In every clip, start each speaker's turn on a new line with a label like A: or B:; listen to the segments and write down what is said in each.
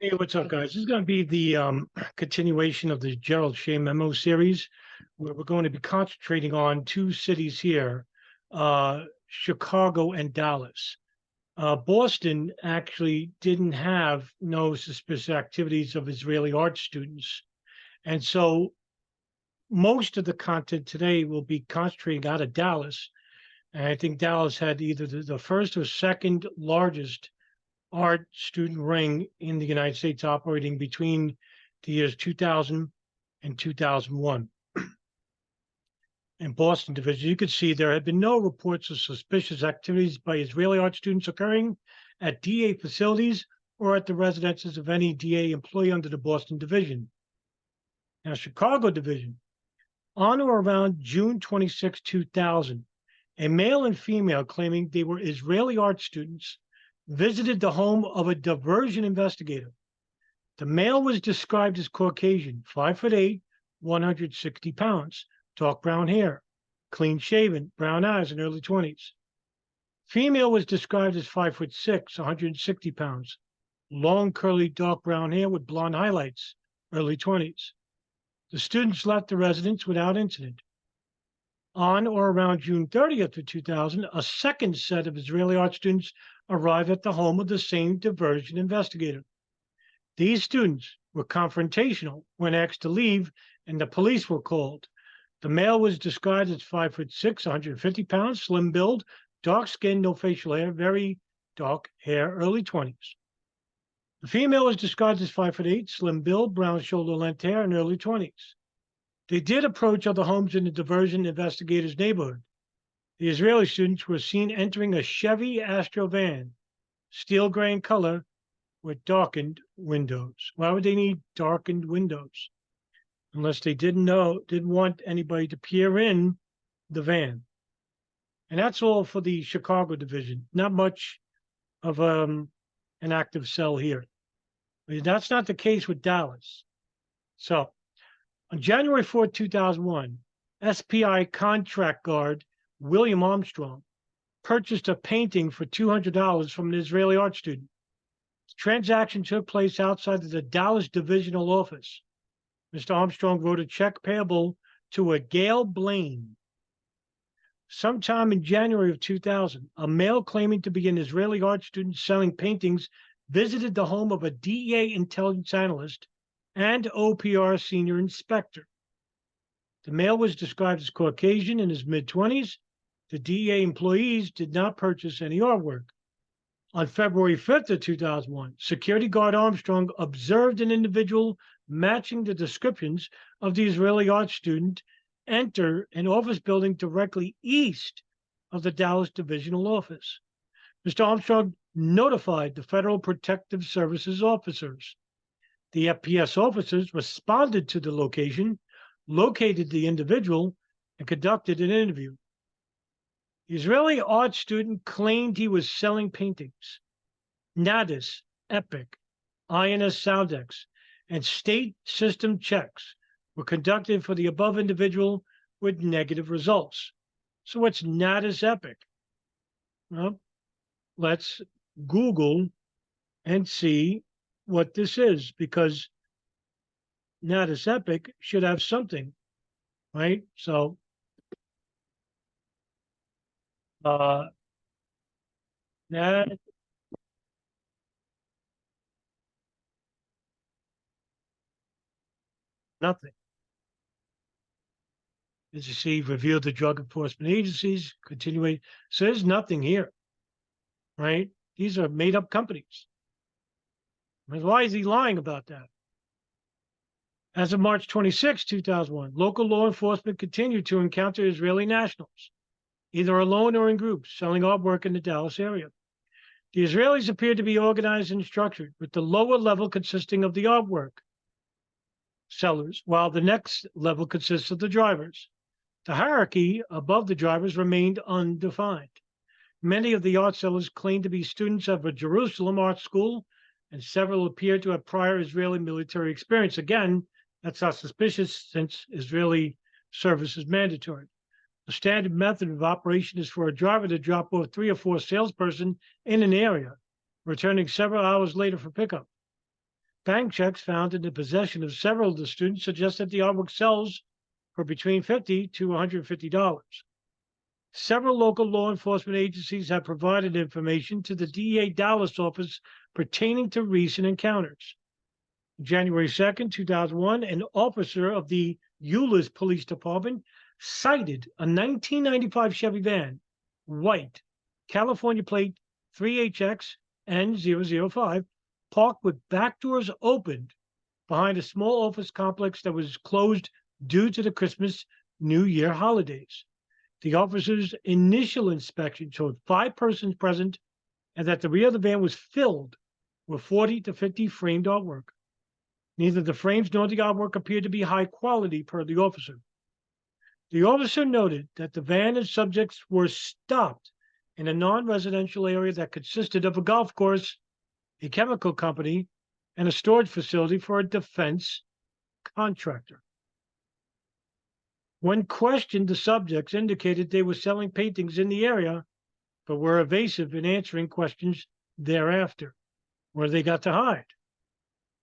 A: Hey, what's up, guys? This is going to be the continuation of the Gerald Shea memo series, where we're going to be concentrating on two cities here, Chicago and Dallas. Boston actually didn't have no suspicious activities of Israeli art students. And so most of the content today will be concentrating out of Dallas. And I think Dallas had either the first or second largest art student ring in the United States, operating between the years 2000 and 2001. In Boston division, you could see there had been no reports of suspicious activities by Israeli art students occurring at DA facilities or at the residences of any DA employee under the Boston division. Now, Chicago division, on or around June 26, 2000, a male and female claiming they were Israeli art students visited the home of a diversion investigator. The male was described as Caucasian, 5'8", 160 pounds, dark brown hair, clean shaven, brown eyes, and early 20s. Female was described as 5'6", 160 pounds, long curly dark brown hair with blonde highlights, early 20s. The students left the residence without incident. On or around June 30th of 2000, a second set of Israeli art students arrived at the home of the same diversion investigator. These students were confrontational when asked to leave, and the police were called. The male was described as 5'6", 150 pounds, slim build, dark skin, no facial hair, very dark hair, early 20s. The female was described as 5'8", slim build, brown shoulder length hair, and early 20s. They did approach other homes in the diversion investigators' neighborhood. The Israeli students were seen entering a Chevy Astro van, steel gray in color, with darkened windows. Why would they need darkened windows? Unless they didn't want anybody to peer in the van. And that's all for the Chicago division. Not much of an active cell here. But that's not the case with Dallas. So on January 4, 2001, SPI contract guard William Armstrong purchased a painting for $200 from an Israeli art student. The transaction took place outside of the Dallas divisional office. Mr. Armstrong wrote a check payable to a Gail Blaine. Sometime in January of 2000, a male claiming to be an Israeli art student selling paintings visited the home of a DEA intelligence analyst and OPR senior inspector. The male was described as Caucasian in his mid-20s. The DEA employees did not purchase any artwork. On February 5th of 2001, security guard Armstrong observed an individual matching the descriptions of the Israeli art student enter an office building directly east of the Dallas divisional office. Mr. Armstrong notified the Federal Protective Services officers. The FPS officers responded to the location, located the individual, and conducted an interview. The Israeli art student claimed he was selling paintings. Nadas, Epic, INS Soundex, and state system checks were conducted for the above individual with negative results. So what's Nadas Epic? Well, let's Google and see what this is, because Nadas Epic should have something, right? So that nothing. As you see, revealed the drug enforcement agencies, continuing. So there's nothing here, right? These are made up companies. I mean, why is he lying about that? As of March 26, 2001, local law enforcement continued to encounter Israeli nationals, either alone or in groups, selling artwork in the Dallas area. The Israelis appeared to be organized and structured, with the lower level consisting of the artwork sellers, while the next level consists of the drivers. The hierarchy above the drivers remained undefined. Many of the art sellers claimed to be students of a Jerusalem art school, and several appeared to have prior Israeli military experience. Again, that's not suspicious since Israeli service is mandatory. The standard method of operation is for a driver to drop off 3 or 4 salesperson in an area, returning several hours later for pickup. Bank checks found in the possession of several of the students suggest that the artwork sells for between $50 to $150. Several local law enforcement agencies have provided information to the DEA Dallas office pertaining to recent encounters. January 2nd, 2001, an officer of the Euless Police Department cited a 1995 Chevy van, white, California plate 3HX N005, parked with back doors opened behind a small office complex that was closed due to the Christmas New Year holidays. The officer's initial inspection showed 5 persons present and that the rear of the van was filled with 40 to 50 framed artwork. Neither the frames nor the artwork appeared to be high quality per the officer. The officer noted that the van and subjects were stopped in a non-residential area that consisted of a golf course, a chemical company, and a storage facility for a defense contractor. When questioned, the subjects indicated they were selling paintings in the area, but were evasive in answering questions thereafter, where they got to hide.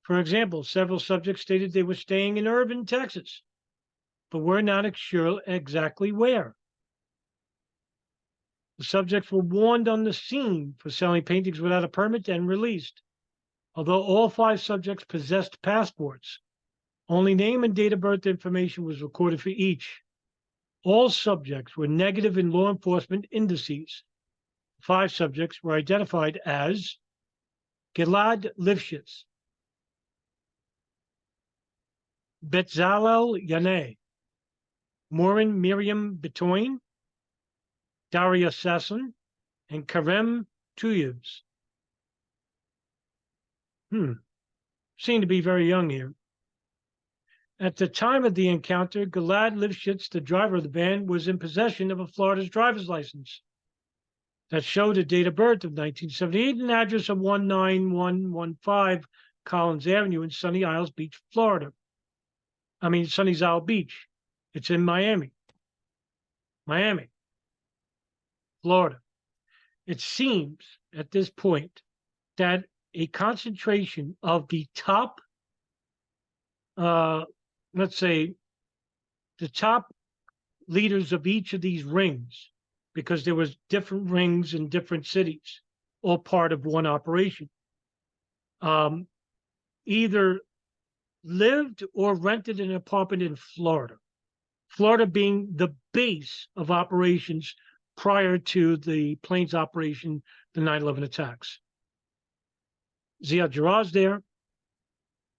A: For example, several subjects stated they were staying in Irving, Texas, but were not sure exactly where. The subjects were warned on the scene for selling paintings without a permit and released. Although all 5 subjects possessed passports, only name and date of birth information was recorded for each. All subjects were negative in law enforcement indices. 5 subjects were identified as Gilad Lifshitz, Betzalel Yaneh, Morin Miriam Betoin, Daria Sasson, and Karem Tuyevs. Seem to be very young here. At the time of the encounter, Gilad Lifshitz, the driver of the van, was in possession of a Florida's driver's license that showed a date of birth of 1978 and address of 19115 Collins Avenue in Sunny Isles Beach, Florida. Sunny Isles Beach. It's in Miami, Florida. It seems at this point that a concentration of the top, let's say, the top leaders of each of these rings, because there was different rings in different cities, all part of one operation, either lived or rented an apartment in Florida. Florida being the base of operations prior to the planes operation, the 9/11 attacks. Ziad Jarrah's there.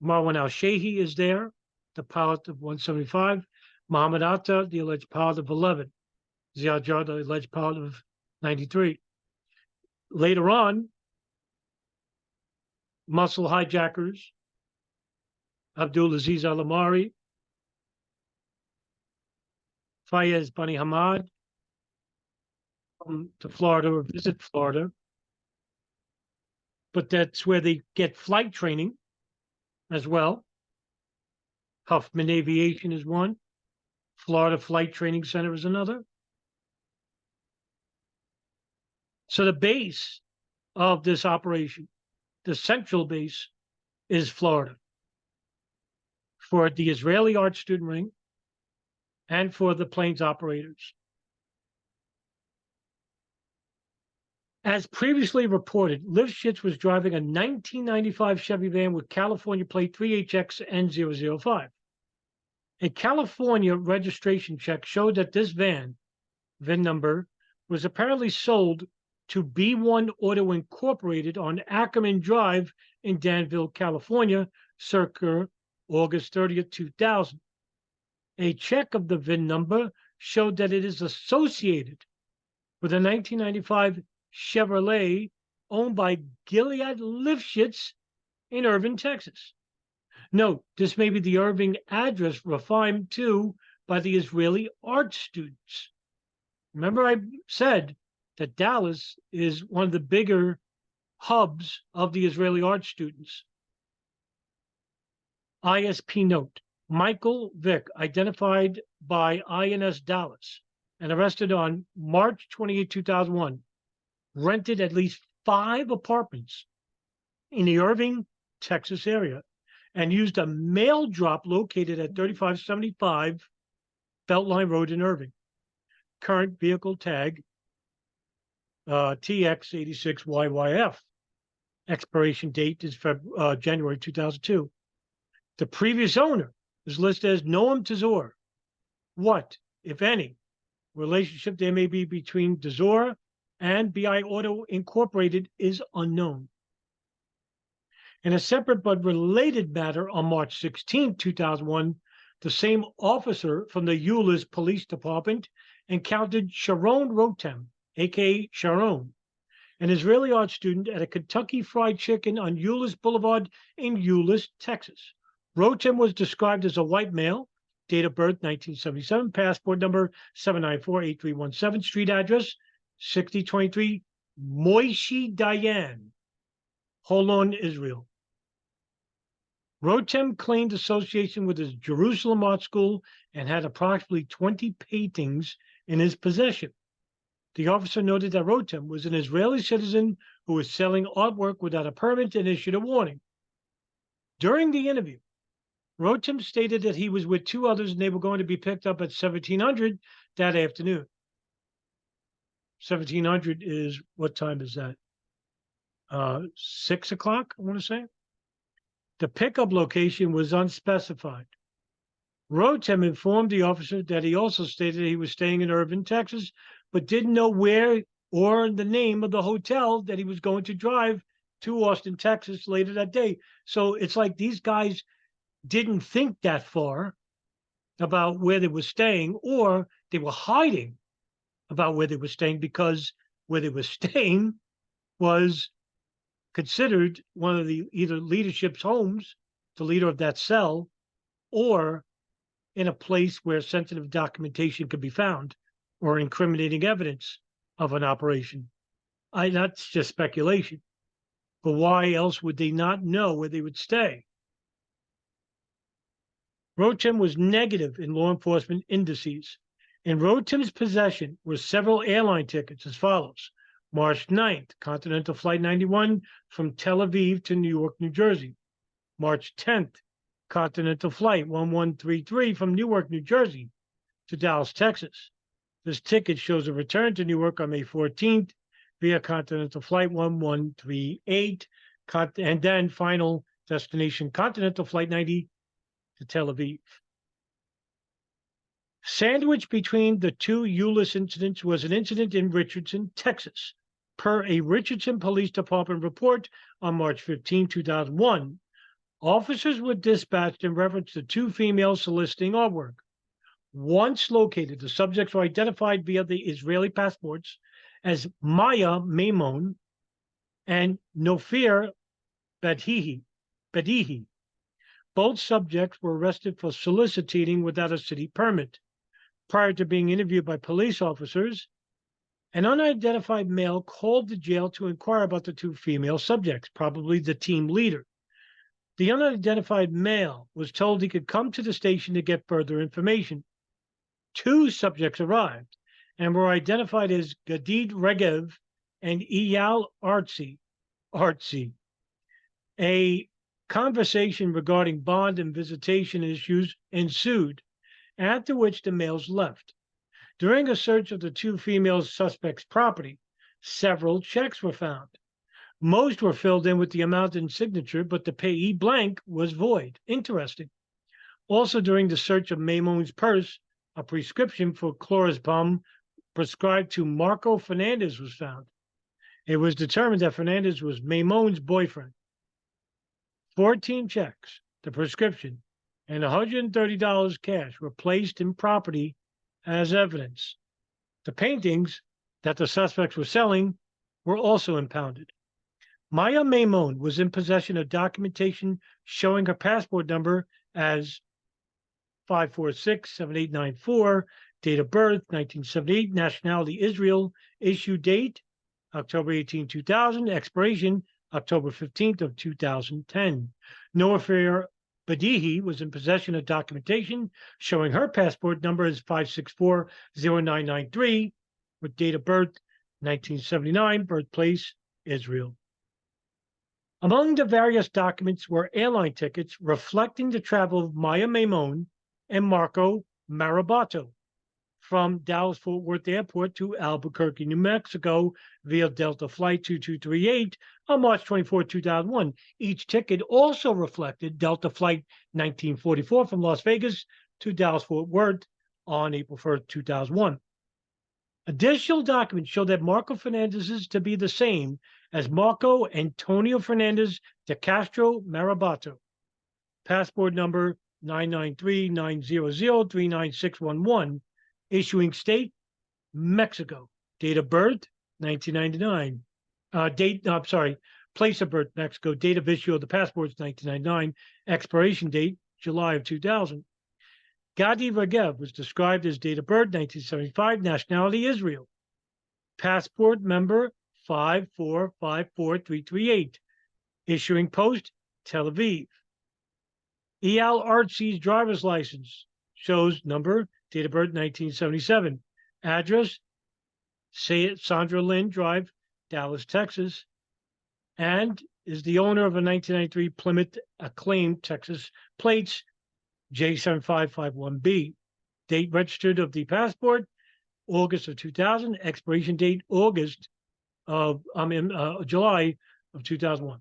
A: Marwan al-Shehi is there, the pilot of 175. Mohammed Atta, the alleged pilot of 11. Ziad Jarrah, the alleged pilot of 93. Later on, muscle hijackers, Abdul Aziz Al-Amari, Fayez Bani Hamad, come to Florida or visit Florida. But that's where they get flight training as well. Huffman Aviation is one. Florida Flight Training Center is another. So the base of this operation, the central base, is Florida for the Israeli art student ring and for the planes operators. As previously reported, Lifshitz was driving a 1995 Chevy van with California plate 3HX N005. A California registration check showed that this VIN number, was apparently sold to B1 Auto Incorporated on Ackerman Drive in Danville, California, circa August 30th, 2000. A check of the VIN number showed that it is associated with a 1995 Chevrolet owned by Gilead Lifshitz in Irving, Texas. Note, this may be the Irving address refined to by the Israeli art students. Remember I said that Dallas is one of the bigger hubs of the Israeli art students. ISP note, Michael Vick, identified by INS Dallas and arrested on March 28, 2001, rented at least 5 apartments in the Irving Texas area, and used a mail drop located at 3575 Beltline Road in Irving. Current vehicle tag TX86YYF. Expiration date is January 2002. The previous owner is listed as Noam Tazor. What, if any, relationship there may be between Tazor and BI Auto Incorporated is unknown. In a separate but related matter, on March 16, 2001, the same officer from the Euless Police Department encountered Sharon Rotem, aka Sharon, an Israeli art student at a Kentucky Fried Chicken on Euless Boulevard in Euless, Texas. Rotem was described as a white male, date of birth 1977, passport number 7948317, street address 6023 Moishi Dayan, Holon, Israel. Rotem claimed association with his Jerusalem Art School and had approximately 20 paintings in his possession. The officer noted that Rotem was an Israeli citizen who was selling artwork without a permit and issued a warning. During the interview, Rotem stated that he was with two others and they were going to be picked up at 1700 that afternoon. 1700 is, what time is that? 6 o'clock, I want to say. The pickup location was unspecified. Rotem informed the officer that he also stated he was staying in Irving, Texas, but didn't know where or the name of the hotel that he was going to drive to Austin, Texas later that day. So it's like these guys didn't think that far about where they were staying, or they were hiding about where they were staying because where they were staying was considered one of the either leadership's homes, the leader of that cell, or in a place where sensitive documentation could be found or incriminating evidence of an operation. That's just speculation. But why else would they not know where they would stay? Rotem was negative in law enforcement indices. In Rotem's possession were several airline tickets as follows. March 9th, Continental Flight 91 from Tel Aviv to New York, New Jersey. March 10th, Continental Flight 1133 from Newark, New Jersey to Dallas, Texas. This ticket shows a return to Newark on May 14th via Continental Flight 1138, and then final destination Continental Flight 90 to Tel Aviv. Sandwiched between the two Euless incidents was an incident in Richardson, Texas. Per a Richardson Police Department report on March 15, 2001, officers were dispatched in reference to two females soliciting artwork. Once located, the subjects were identified via the Israeli passports as Maya Maimon and Nofir Bedihi. Both subjects were arrested for soliciting without a city permit. Prior to being interviewed by police officers, an unidentified male called the jail to inquire about the two female subjects, probably the team leader. The unidentified male was told he could come to the station to get further information. Two subjects arrived and were identified as Gadid Regev and Eyal Artzi. A conversation regarding bond and visitation issues ensued, after which the males left. During a search of the two female suspects' property, several checks were found. Most were filled in with the amount and signature, but the payee blank was void. Interesting. Also, during the search of Maimon's purse, a prescription for clorazepam prescribed to Marco Fernandez was found. It was determined that Fernandez was Maimon's boyfriend. 14 checks, the prescription, and $130 cash were placed in property as evidence. The paintings that the suspects were selling were also impounded. Maya Maimon was in possession of documentation showing her passport number as 5467894, date of birth 1978, nationality Israel, issue date October 18, 2000, expiration October 15th of 2010. Noafir Badihi was in possession of documentation showing her passport number as 5640993, with date of birth 1979, birthplace Israel. Among the various documents were airline tickets reflecting the travel of Maya Maimon and Marco Marabato from Dallas-Fort Worth Airport to Albuquerque, New Mexico via Delta Flight 2238 on March 24, 2001. Each ticket also reflected Delta Flight 1944 from Las Vegas to Dallas-Fort Worth on April 1st, 2001. Additional documents show that Marco Fernandez is to be the same as Marco Antonio Fernandez de Castro Marabato, passport number 993-900-39611, issuing state, Mexico, date of birth, 1999. Place of birth, Mexico, date of issue of the passport is 1999, expiration date, July of 2000. Gadi Regev was described as date of birth, 1975, nationality, Israel. Passport number 5454338, issuing post, Tel Aviv. Eyal Artzi's driver's license shows number, date of birth 1977, address Sandra Lynn Drive, Dallas, Texas, and is the owner of a 1993 Plymouth Acclaim Texas plates J7551B. Date registered of the passport, August of 2000, expiration date July of 2001.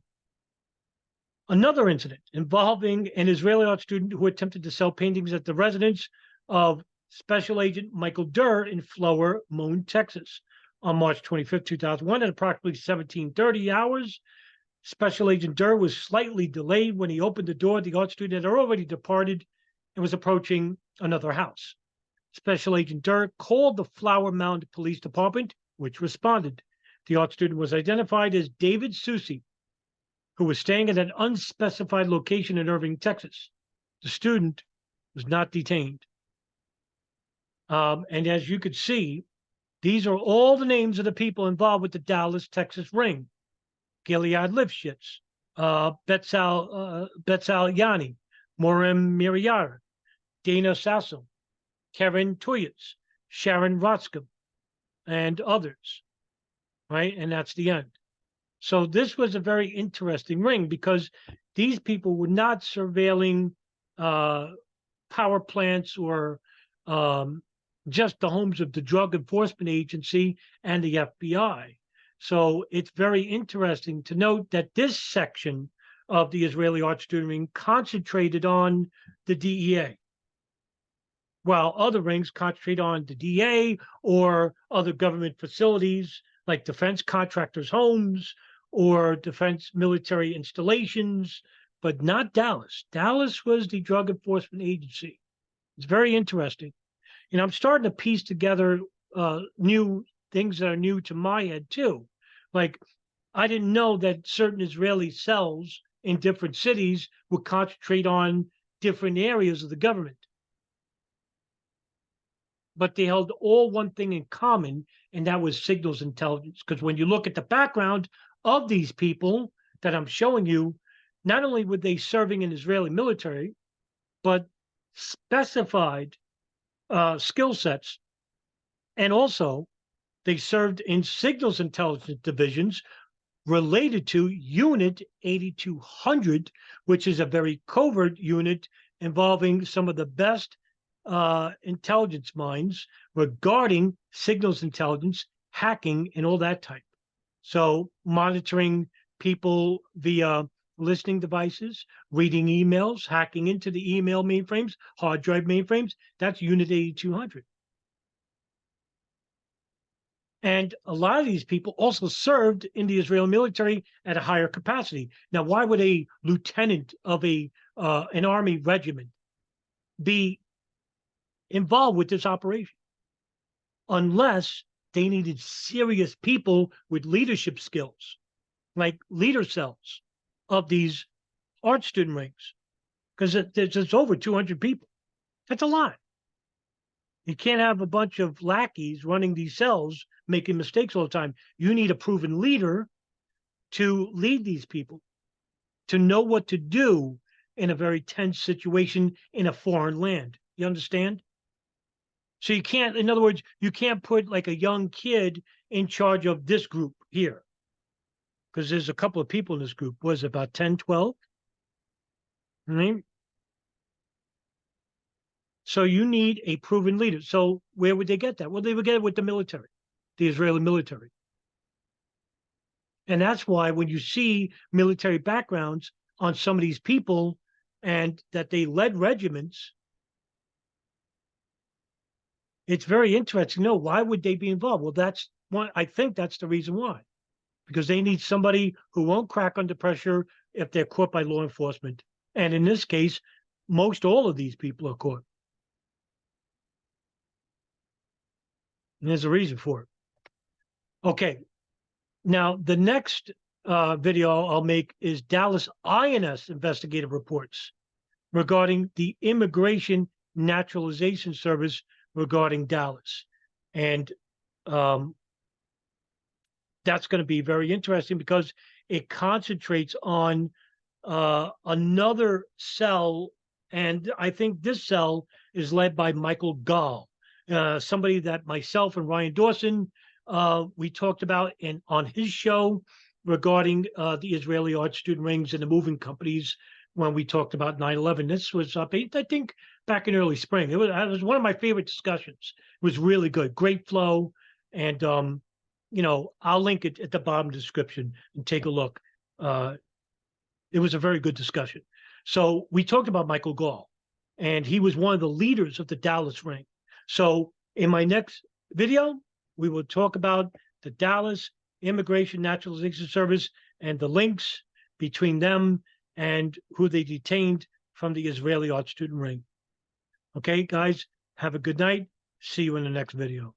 A: Another incident involving an Israeli art student who attempted to sell paintings at the residence of Special Agent Michael Durr in Flower Mound, Texas, on March 25, 2001, at approximately 17:30 hours. Special Agent Durr was slightly delayed when he opened the door. The art student had already departed and was approaching another house. Special Agent Durr called the Flower Mound Police Department, which responded. The art student was identified as David Susi, who was staying at an unspecified location in Irving, Texas. The student was not detained. And as you could see, these are all the names of the people involved with the Dallas, Texas ring. Gilead Lifshitz, Betzal Yani, Morem Miriar, Dana Sasso, Karen Tuyetz, Sharon Rotskum, and others, right? And that's the end. So this was a very interesting ring because these people were not surveilling power plants or just the homes of the Drug Enforcement Agency and the FBI. So it's very interesting to note that this section of the Israeli art student ring concentrated on the DEA, while other rings concentrate on the DA or other government facilities like defense contractors' homes or defense military installations, but not Dallas. Dallas was the Drug Enforcement Agency. It's very interesting. You know, I'm starting to piece together new things that are new to my head too. Like, I didn't know that certain Israeli cells in different cities would concentrate on different areas of the government. But they held all one thing in common, and that was signals intelligence. Because when you look at the background of these people that I'm showing you, not only were they serving in Israeli military, but specified skill sets. And also, they served in signals intelligence divisions related to Unit 8200, which is a very covert unit involving some of the best intelligence minds regarding signals intelligence, hacking, and all that type. So monitoring people via listening devices, reading emails, hacking into the email mainframes, hard drive mainframes, that's Unit 8200. And a lot of these people also served in the Israeli military at a higher capacity. Now, why would a lieutenant of an army regiment be involved with this operation? Unless they needed serious people with leadership skills, like leader cells of these art student rings, because there's over 200 people. That's a lot. You can't have a bunch of lackeys running these cells making mistakes all the time. You need a proven leader to lead these people, to know what to do in a very tense situation in a foreign land. You understand? So you can't, in other words, you can't put like a young kid in charge of this group here, because there's a couple of people in this group. Was it about 10, 12? Right? So you need a proven leader. So where would they get that? Well, they would get it with the military, the Israeli military. And that's why when you see military backgrounds on some of these people and that they led regiments, it's very interesting. No, why would they be involved? Well, that's one. I think that's the reason why, because they need somebody who won't crack under pressure if they're caught by law enforcement. And in this case, most all of these people are caught. And there's a reason for it. Okay. Now, the next video I'll make is Dallas INS investigative reports regarding the Immigration Naturalization Service regarding Dallas. And that's going to be very interesting because it concentrates on another cell. And I think this cell is led by Michael Gall, somebody that myself and Ryan Dawson, we talked about on his show regarding the Israeli art student rings and the moving companies when we talked about 9/11. This was up, I think, back in early spring. It was one of my favorite discussions. It was really good, great flow, and I'll link it at the bottom description and take a look. It was a very good discussion. So we talked about Michael Gall, and he was one of the leaders of the Dallas ring. So in my next video, we will talk about the Dallas Immigration Naturalization Service and the links between them and who they detained from the Israeli art student ring. Okay, guys, have a good night. See you in the next video.